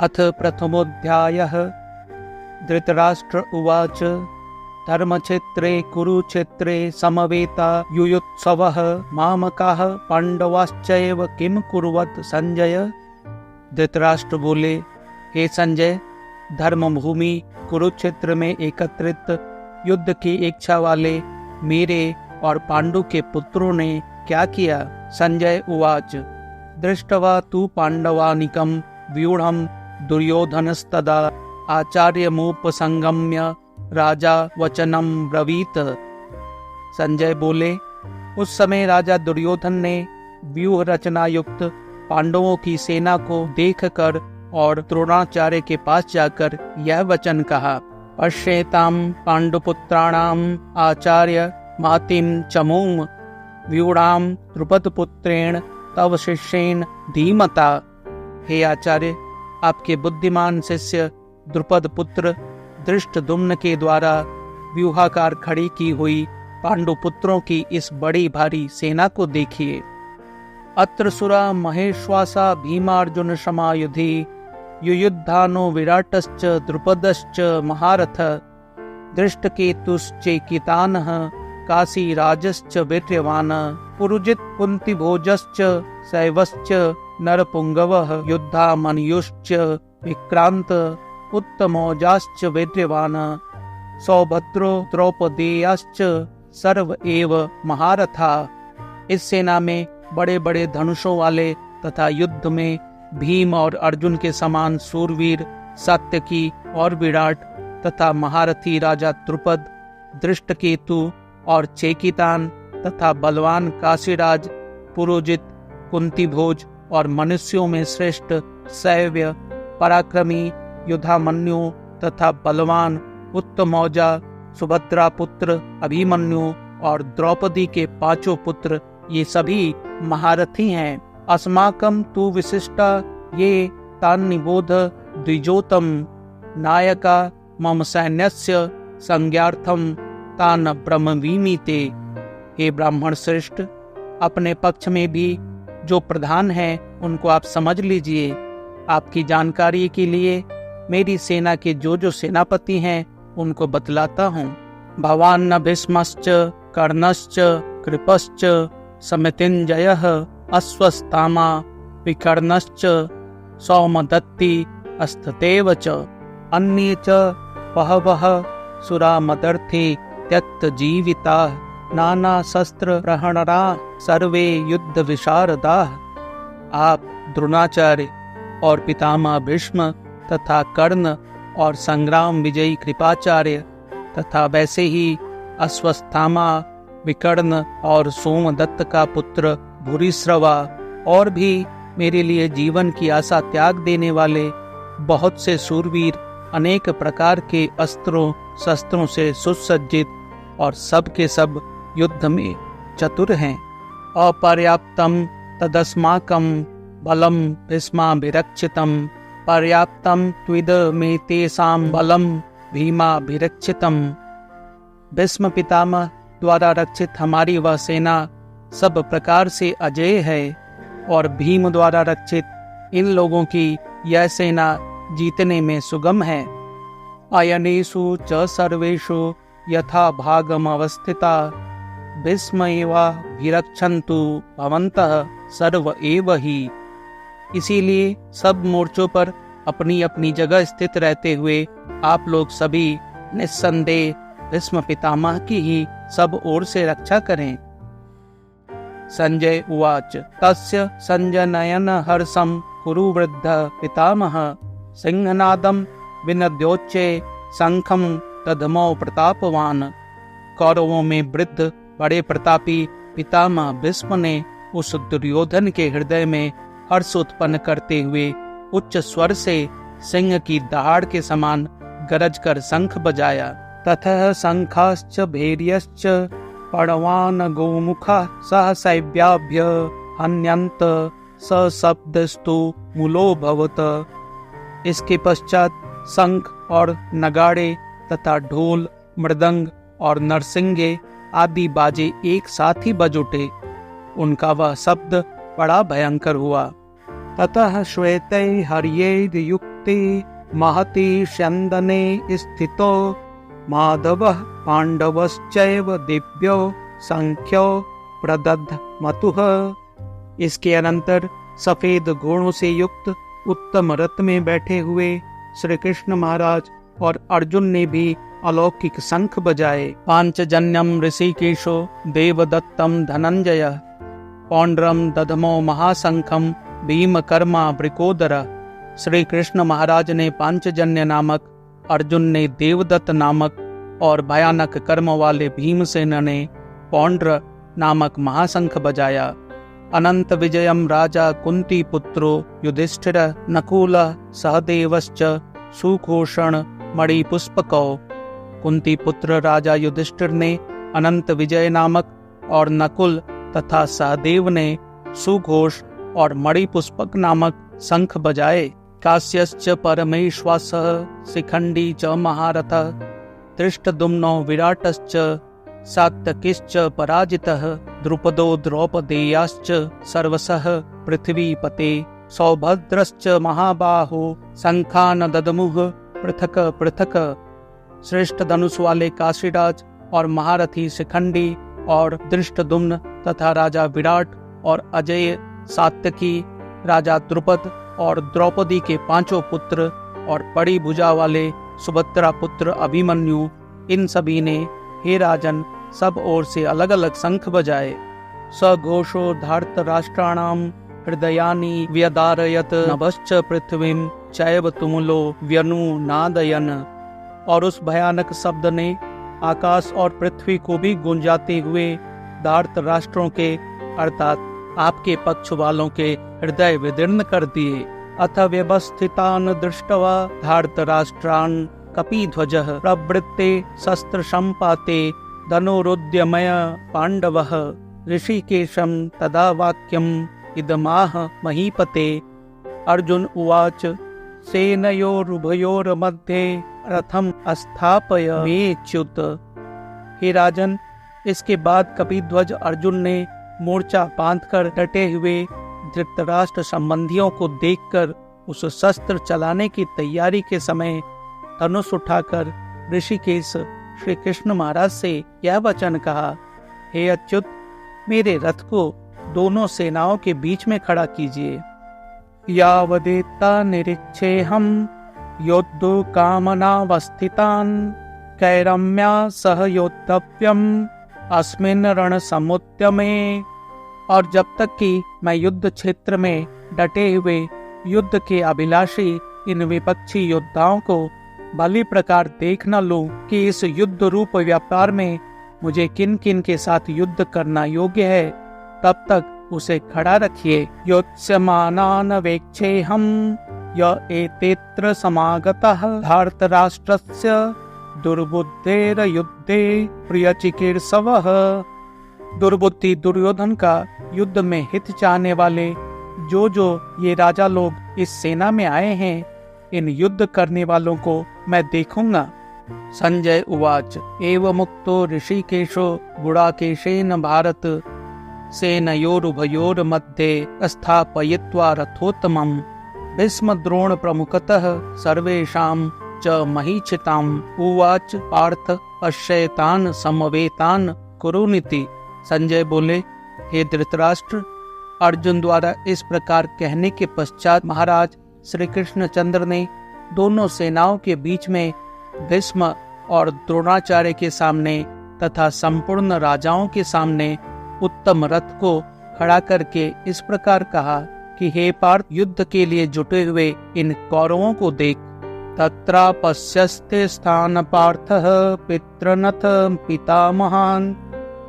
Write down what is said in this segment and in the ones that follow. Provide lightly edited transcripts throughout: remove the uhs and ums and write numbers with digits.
अथ प्रथमोऽध्यायः। धृतराष्ट्र उवाच धर्मक्षेत्रे कुरुक्षेत्रे समवेता युयुत्सवः मामकाः पांडवाश्चैव किं कुर्वत संजय। धृतराष्ट्र बोले, हे संजय, धर्मभूमि कुरुक्षेत्र में एकत्रित युद्ध की इच्छा वाले मेरे और पांडु के पुत्रों ने क्या किया। संजय उवाच दृष्ट्वा तु पांडवानिकं व्यूढ़ं दुर्योधनस्तदा आचार्यमुपसंगम्य राजा वचनम ब्रवीत। संजय बोले, उस समय राजा दुर्योधन ने व्यूह रचना युक्त पांडवों की सेना को देखकर और द्रोणाचार्य के पास जाकर यह वचन कहा, पश्येताम पांडुपुत्राणाम आचार्य मातिम चमूम व्यूढ़ाम द्रुपदपुत्रेण तव शिष्येन धीमता। हे आचार्य, आपके बुद्धिमान शिष्य द्रुपद पुत्र धृष्टद्युम्न के द्वारा व्यूहाकार खड़ी की हुई पांडुपुत्रों की इस बड़ी भारी सेना को देखिए। अत्र सुरा महेश्वासा भीमार्जुन समायुधि युयुद्धानो विराटश्च द्रुपदश्च महारथ धृष्टकेतुश्चेकितानः काशीराजश्च वीर्यवान् पुरुजित कुन्तिभोजश्च शैवश्च नरपुंगवः युद्धामन्युश्च विक्रांत उत्तमौजाश्च वीर्यवान् सौभद्रो द्रौपदेयाश्च सर्व एव महारथा। इस सेना में बड़े बड़े धनुषों वाले तथा युद्ध में भीम और अर्जुन के समान सूरवीर सात्यकी और विराट तथा महारथी राजा द्रुपद, धृष्टकेतु और चेकितान तथा बलवान काशीराज, पुरोजित, कुंतीभोज और मनुष्यों में श्रेष्ठ शैव्य, पराक्रमी युधामन्यु तथा बलवान उत्तमौजा, सुभद्रा पुत्र अभिमन्यु और द्रौपदी के पांचों पुत्र ये सभी महारथी हैं। अस्माकं तु विशिष्टा ये तान् निबोध द्विजोतम नायका मम सैन्यस्य संज्ञार्थम तान् ब्रह्मवीमीते। हे ब्राह्मण श्रेष्ठ, अपने पक्ष में भी जो प्रधान हैं उनको आप समझ लीजिए। आपकी जानकारी के लिए मेरी सेना के जो सेनापति हैं उनको बतलाता हूँ। भवान्न भीष्मश्च कर्णश्च कृपश्च समितिञ्जयः अश्वत्थामा विकर्णश्च सौमदत्ति अस्तेव च अन्ये च बहवः सुरा मदर्थे त्यक्त जीविता नाना शस्त्र प्रहरणा सर्वे युद्ध विशारदा। आप द्रोणाचार्य और पितामह भीष्म तथा कर्ण और संग्राम विजयी कृपाचार्य तथा वैसे ही अश्वत्थामा, विकर्ण और सोमदत्त का पुत्र भूरिश्रवा और भी मेरे लिए जीवन की आशा त्याग देने वाले बहुत से शूरवीर अनेक प्रकार के अस्त्रों शस्त्रों से सुसज्जित और सब के सब युद्ध में चतुर हैं। अपर्याप्तम तदस्माकं बलम भीष्माभिरक्षितम पर्याप्तम त्विद में तेषां बलम भीमाभिरक्षितम। भीष्म पितामह द्वारा रक्षित हमारी वह सेना सब प्रकार से अजेय है और भीम द्वारा रक्षित इन लोगों की यह सेना जीतने में सुगम है। अयनेषु च सर्वेषु यथा भागम अवस्थिता भीष्म एवाभिरक्षन्तु भवन्तः सर्व एव ही। इसीलिए सब मोर्चों पर अपनी अपनी जगह स्थित रहते हुए आप लोग सभी निस्संदेह भीष्म पितामह की ही सब ओर से रक्षा करें। संजय उवाच तस्य संजनयन हर्षं कुरु वृद्ध पितामह सिंहनादं विनद्योच्चे शंखं दधमौ प्रतापवान। कौरवों में वृद्ध बड़े प्रतापी पितामह भीष्म ने उस दुर्योधन के हृदय में हर्ष उत्पन्न करते हुए उच्च स्वर से सिंह की दहाड़ के समान गरज कर शंख बजाया। ततः शंखाश्च भैर्यश्च पणवान गोमुखा सहसैव्याभ्य हन्यन्त सशब्दस्तु मूलो भवत। इसके पश्चात शंख और नगाड़े तथा ढोल, मृदंग और नरसिंगे आदि बाजे एक साथ ही बज उठे। उनका वह शब्द बड़ा भयंकर हुआ। ततः श्वेते हर्ये युक्ते महति स्यन्दने स्थितो माधवः पांडवश्चैव दिव्यो संख्यो प्रदद्ध मतुः। इसके अनंतर सफेद घोड़ों से युक्त उत्तम रथ में बैठे हुए श्री कृष्ण महाराज और अर्जुन ने भी अलौकिक शंख बजाए। पांचजन्यम ऋषिकेशो देवदत्तम धनंजय पौंड्रम दधमो महाशंखम भीमकर्मा वृकोदर। श्री कृष्ण महाराज ने पांचजन्य नामक, अर्जुन ने देवदत्त नामक और भयानक कर्म वाले भीमसेन ने पौंड्र नामक महाशंख बजाया। अनंत विजयम राजा कुंती पुत्रो युधिष्ठिर नकुल सहदेवश्च सुघोषण मणिपुष्पकौ। कुंती पुत्र राजा युधिष्ठिर ने अनंत विजय नामक और नकुल तथा सहदेव ने सुघोष और मणिपुष्पक नामक शंख बजाए। कास्यश्च परमेश्वासः शिखंडी च महारथ धृष्टद्युम्नो विराटश्च सात्यकिश्च पराजितः द्रुपदो द्रौपदेयाश्च सर्वशः पृथ्वीपते सौभद्रश्च महाबाहो शंखान ददमुः पृथक पृथक। श्रेष्ठ धनुष वाले काशीराज और महारथी शिखंडी और धृष्टद्युम्न तथा राजा विराट और अजय सात्यकी, राजा द्रुपद और द्रौपदी के पांचों पुत्र और बड़ी भुजा वाले सुभद्रा पुत्र अभिमन्यु, इन सभी ने हे राजन सब ओर से अलग अलग शंख बजाए। सघोषो धार्तराष्ट्राणाम हृदयानि व्यदारयत नभश्च पृथ्वीं चैव तुमुलो व्यनुनादयन। और उस भयानक शब्द ने आकाश और पृथ्वी को भी गुंजाते हुए धार्त राष्ट्रों के अर्थात आपके पक्ष वालों के हृदय विदीर्ण कर दिए। अथ व्यवस्थितान दृष्टवा धार्त राष्ट्रान कपिध्वजः प्रवृत्ते शस्त्र संपाते धनुरुद्यमय पांडवः ऋषिकेशं तदा वाक्यम् इदमाह महीपते। अर्जुन उवाच सेनयोरुभयोर्मध्ये रथम स्थापय मेच्युत। हे राजन, इसके बाद कपिध्वज अर्जुन ने मोर्चा बांधकर डटे हुए धृतराष्ट्र संबंधियों को देखकर उस शस्त्र चलाने की तैयारी के समय धनुष उठाकर ऋषिकेश श्री कृष्ण महाराज से यह वचन कहा, हे अच्युत, मेरे रथ को दोनों सेनाओं के बीच में खड़ा कीजिए। यावदेता निरीक्षे हम योद्धु कामनावस्थितान कैरम्या सह योद्धव्यम अस्मिन् रण समुद्यमे। और जब तक कि मैं युद्ध क्षेत्र में डटे हुए युद्ध के अभिलाषी इन विपक्षी योद्धाओं को भली प्रकार देख न लूं कि इस युद्ध रूप व्यापार में मुझे किन किन के साथ युद्ध करना योग्य है, तब तक उसे खड़ा रखिए। योत्स्यमानान वेक्षेहम् य एतेत्र समागतः धार्तराष्ट्रस्य दुर्बुद्धेर युद्धे प्रियचिकीर्षवः। दुर्बुद्धि दुर्योधन का युद्ध में हित चाहने वाले जो ये राजा लोग इस सेना में आए हैं, इन युद्ध करने वालों को मैं देखूंगा। संजय उवाच एव मुक्तो ऋषिकेशो गुडाकेशेन भारत सेनयोरुभयोर्मध्ये स्थापयित्वा रथोत्तमम् भीष्म द्रोण प्रमुखतः सर्वेषां च महीक्षिताम् उवाच पार्थ पश्येतान् समवेतान् कुरुनिति। संजय बोले, हे धृतराष्ट्र, अर्जुन द्वारा इस प्रकार कहने के पश्चात महाराज श्री कृष्णचंद्र ने दोनों सेनाओं के बीच में भीष्म और द्रोणाचार्य के सामने तथा संपूर्ण राजाओं के सामने उत्तम रथ को खड़ा करके इस प्रकार कहा कि हे पार्थ, युद्ध के लिए जुटे हुए इन कौरवों को देख। तत्रा पश्यस्ते स्थान पार्थः पितृनथ पितामहान्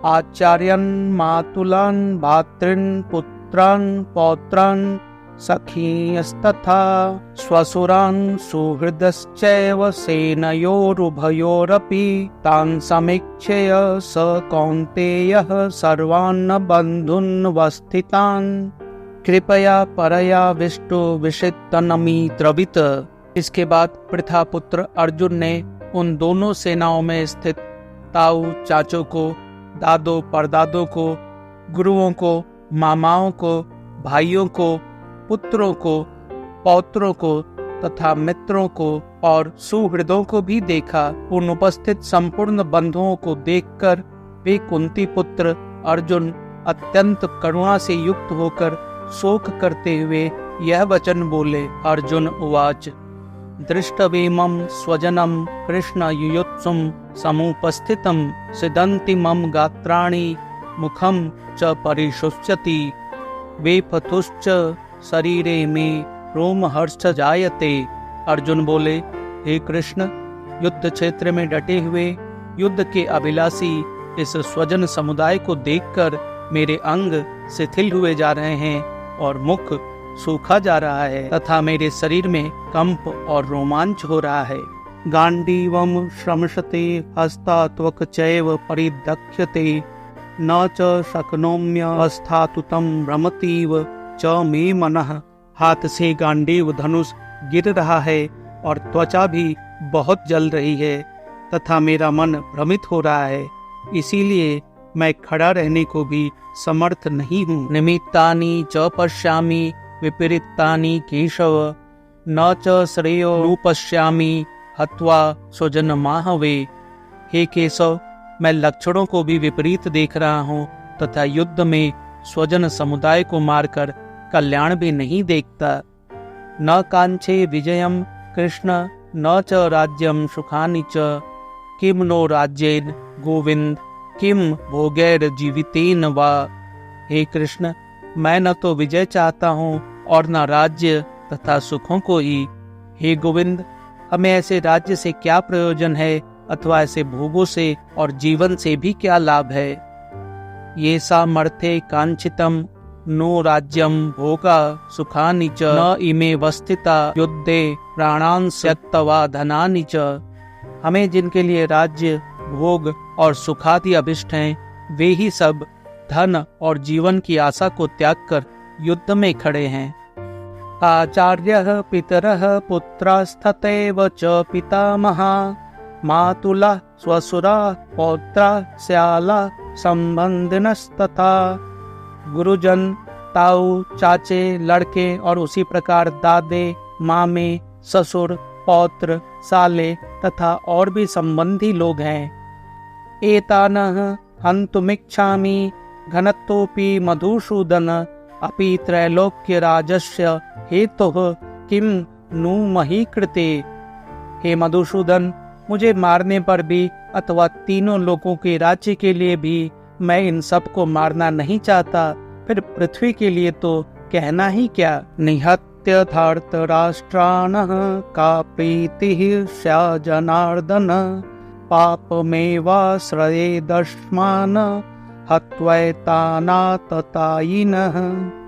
आचार्यन् मातुलान् भातृन् पुत्रान् पौत्रान् सखींस्तथा स्वसुरान् सुहृदश्चैव सेनयोरुभयोरपि तान् समीक्ष्य स कौन्तेयः सर्वान् बन्धून् कृपया परया विष्टु विषितनमी द्रवित। इसके बाद पृथापुत्र अर्जुन ने उन दोनों सेनाओं में स्थित ताऊ चाचों को, दादों परदादों को, गुरुओं को, मामाओं को, भाइयों को, पुत्रों को, पौत्रों को तथा मित्रों को और सुहृदों को भी देखा। उन उपस्थित संपूर्ण बंधुओं को देखकर वे कुंती पुत्र अर्जुन अत्यंत करुणा से युक्त होकर शोक करते हुए यह वचन बोले। अर्जुन उवाच दृष्टवेमं स्वजनं कृष्ण युयुत्सुं समुपस्थितं सिदन्ति मम गात्राणि मुखं च परिशुष्यति वेपथुश्च शरीरे में रोमहर्ष जायते। अर्जुन बोले, हे कृष्ण, युद्ध क्षेत्र में डटे हुए युद्ध के अभिलाषी इस स्वजन समुदाय को देखकर मेरे अंग शिथिल हुए जा रहे हैं और मुख सूखा जा रहा है तथा मेरे शरीर में कंप और रोमांच हो रहा है। गांडीवम श्रमशते हस्तात्वक चैव परिदक्ष्यते न च शक्नोम्य स्थातुतम भ्रमतीव च मे मनः। हाथ से गांडीव धनुष गिर रहा है और त्वचा भी बहुत जल रही है तथा मेरा मन भ्रमित हो रहा है, इसीलिए मैं खड़ा रहने को भी समर्थ नहीं हूँ। निमित्तानि च पश्यामि विपरीतानि केशव न च श्रेयो नुपश्यामि हत्वा स्वजन माहवे। हे केशव, मैं लक्षणों को भी विपरीत देख रहा हूँ तथा युद्ध में स्वजन समुदाय को मारकर कल्याण भी नहीं देखता। न कांक्षे विजयम कृष्ण न च राज्यम सुखानि च किम नो राज्येन गोविंद किम भोगैर जीवितेन वा। हे कृष्ण, मैं न तो विजय चाहता हूँ और न राज्य तथा सुखों को ही। हे गोविंद, हमें ऐसे राज्य से क्या प्रयोजन है अथवा ऐसे भोगों से और जीवन से भी क्या लाभ है। ये सामर्थ्य कांक्षितम नो राज्यम भोगा सुखानि च न इमे वस्थिता युद्धे प्राणान् त्यक्त्वा धनानि च। हमें जिनके लिए राज्य भोग और सुखादि अभिष्ट हैं, वे ही सब धन और जीवन की आशा को त्याग कर युद्ध में खड़े हैं। आचार्यः पितरः पुत्रस्तथैव च पितामहा मातुला स्वसुरा पौत्रा श्याला संबंधिनस्तथा। गुरुजन, ताऊ, चाचे, लड़के और उसी प्रकार दादे, मामे, ससुर, पौत्र, साले तथा और भी संबंधी लोग हैं। एतानः हन्तुमिच्छामि घनत्वोऽपि मधुसूदन अपि त्रैलोक्य राजस्य हेतुः किम नु मही कृते। हे मधुसूदन, मुझे मारने पर भी अथवा तीनों लोगों के राज्य के लिए भी मैं इन सब को मारना नहीं चाहता, फिर पृथ्वी के लिए तो कहना ही क्या। निहत्य धार्तराष्ट्राणः का प्रीतिः स्या जनार्दन पापमेवाश्रयेदस्मान् हत्वैतानाततायिनः।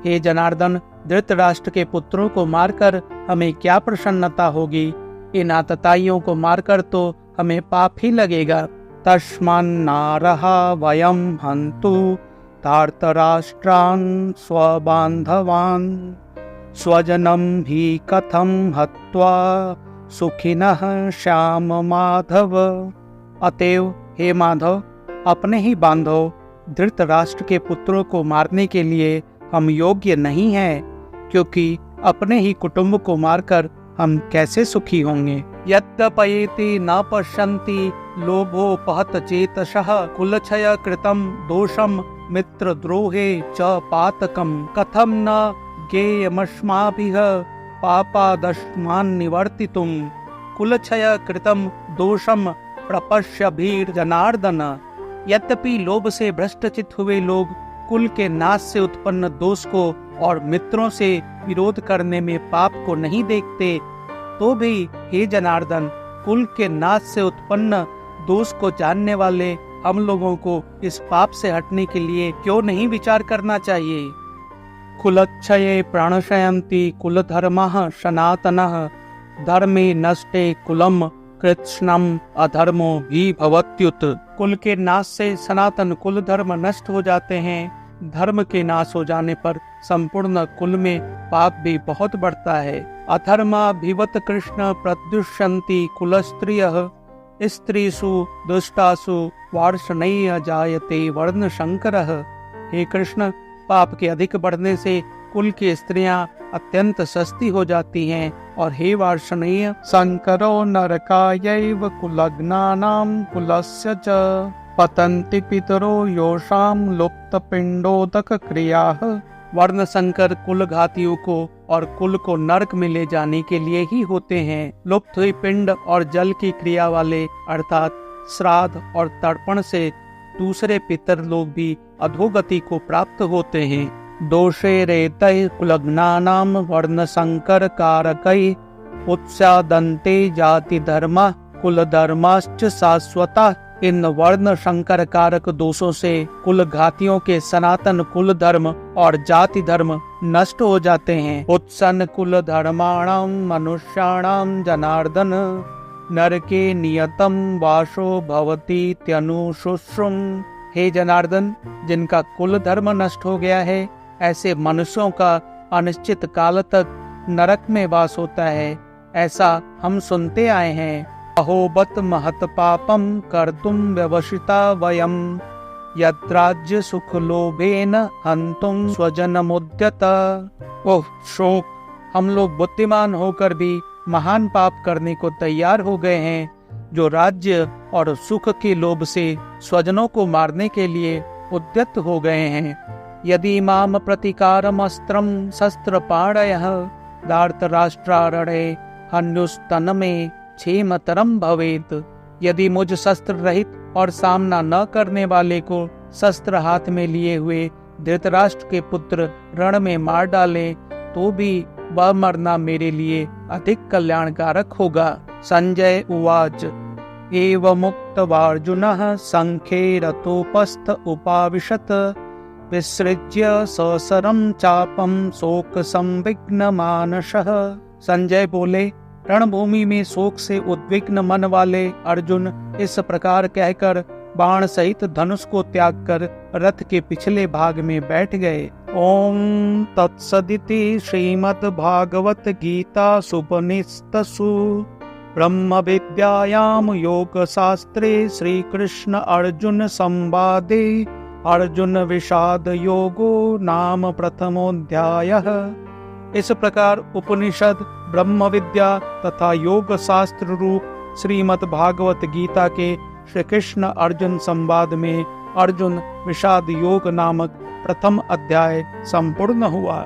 हे जनार्दन, धृतराष्ट्र के पुत्रों को मारकर हमें क्या प्रसन्नता होगी। इन आतताइयों को मारकर तो हमें पाप ही लगेगा। तस्मान्नारहा वयं हन्तु धार्तराष्ट्रान् स्वबान्धवान् स्वजनं हि कथं हत्वा सुखिनः श्याम माधव। अतएव हे माधव, अपने ही बांधव धृतराष्ट्र के पुत्रों को मारने के लिए हम योग्य नहीं हैं, क्योंकि अपने ही कुटुंब को मारकर हम कैसे सुखी होंगे। यद्यपयेति न पश्यन्ति लोभोपहत चेतसः कुलक्षय कृतं दोषं मित्रद्रोहे च पातकं कथं न ज्ञेयमस्माभिः पापादस्मान् निवर्तितुं। कुलक्षय कृतं दोषं प्रपश्यभीर जनार्दन। यद्यपि लोभ से भ्रष्टचित हुए लोग कुल के नाश से उत्पन्न दोष को और मित्रों से विरोध करने में पाप को नहीं देखते, तो भी हे जनार्दन, कुल के नाश से उत्पन्न दोष को जानने वाले हम लोगों को इस पाप से हटने के लिए क्यों नहीं विचार करना चाहिए। कुलक्षये प्राणशयन्ति कुलधर्मः सनातनः धर्मे नष्टे कुलम कृत्स्नम अधर्मो भी भवत्युत। कुल के नाश से सनातन कुल धर्म नष्ट हो जाते हैं। धर्म के नाश हो जाने पर संपूर्ण कुल में पाप भी बहुत बढ़ता है। अधर्माभिवत कृष्ण प्रद्युष्यन्ति कुलस्त्रियः स्त्रीषु दुष्टासु वार्ष्णेय जायते वर्ण शंकरः। हे कृष्ण, पाप के अधिक बढ़ने से कुल की स्त्रियां अत्यंत सस्ती हो जाती हैं। और हे वार्ष्णेय, शंकरो नरकायैव कुलग्नानां कुलस्य च पतन्ति पितरो योषाम लुप्त पिंडोदक क्रियाः। वर्ण संकर कुल घातियों को और कुल को नरक में ले जाने के लिए ही होते हैं। लुप्त हुई पिंड और जल की क्रिया वाले अर्थात श्राद्ध और तर्पण से दूसरे पितर लोग भी अधोगति को प्राप्त होते हैं। दोषे रेतै कुलग्नानां वर्ण संकर कारकै उत्स्यादन्ते जाति धर्म कुल धर्माश्च शाश्वता। इन वर्ण संकर कारक दोषों से कुल घातियों के सनातन कुल धर्म और जाति धर्म नष्ट हो जाते हैं। उत्सन्न कुल धर्माणाम मनुष्याणाम जनार्दन नरके नियतम वासो भवती त्यनुशुश्रुम। हे जनार्दन, जिनका कुल धर्म नष्ट हो गया है, ऐसे मनुष्यों का अनिश्चित काल तक नरक में वास होता है, ऐसा हम सुनते आए हैं। अहोबत महत पापम कर्तुम व्यवसिता वयम यद्राज्य सुख लोभेन हंतुम स्वजनमुद्यत। ओह शोक, हम लोग बुद्धिमान होकर भी महान पाप करने को तैयार हो गए हैं, जो राज्य और सुख के लोभ से स्वजनों को मारने के लिए उद्यत हो गए हैं। यदि माम प्रतिकारमस्त्रम शस्त्र पाणयः धार्तराष्ट्रारणे हन्युस्तन में क्षेमतरम भवेत। यदि मुझ शस्त्र रहित और सामना न करने वाले को शस्त्र हाथ में लिए हुए धृतराष्ट्र के पुत्र रण में मार डाले तो भी वह मरना मेरे लिए अधिक कल्याणकारक होगा। संजय उवाच एवमुक्त्वार्जुनः संख्ये रतोपस्थ उपाविशत विसृज्य ससरं चापम शोक संविघ्न मानसः। संजय बोले, रणभूमि में शोक से उद्विग्न मन वाले अर्जुन इस प्रकार कहकर बाण सहित धनुष को त्याग कर रथ के पिछले भाग में बैठ गए। ओम तत्सदिति श्रीमद्भागवत गीता सुपनिषत्सु ब्रह्म विद्यायाम योग शास्त्रे श्री कृष्ण अर्जुन संवादे अर्जुन विषाद योगो नाम प्रथमोऽध्यायः। इस प्रकार उपनिषद, ब्रह्म विद्या तथा योग शास्त्र रूप श्रीमद् भागवत गीता के श्री कृष्ण अर्जुन संवाद में अर्जुन विषाद योग नामक प्रथम अध्याय संपूर्ण हुआ।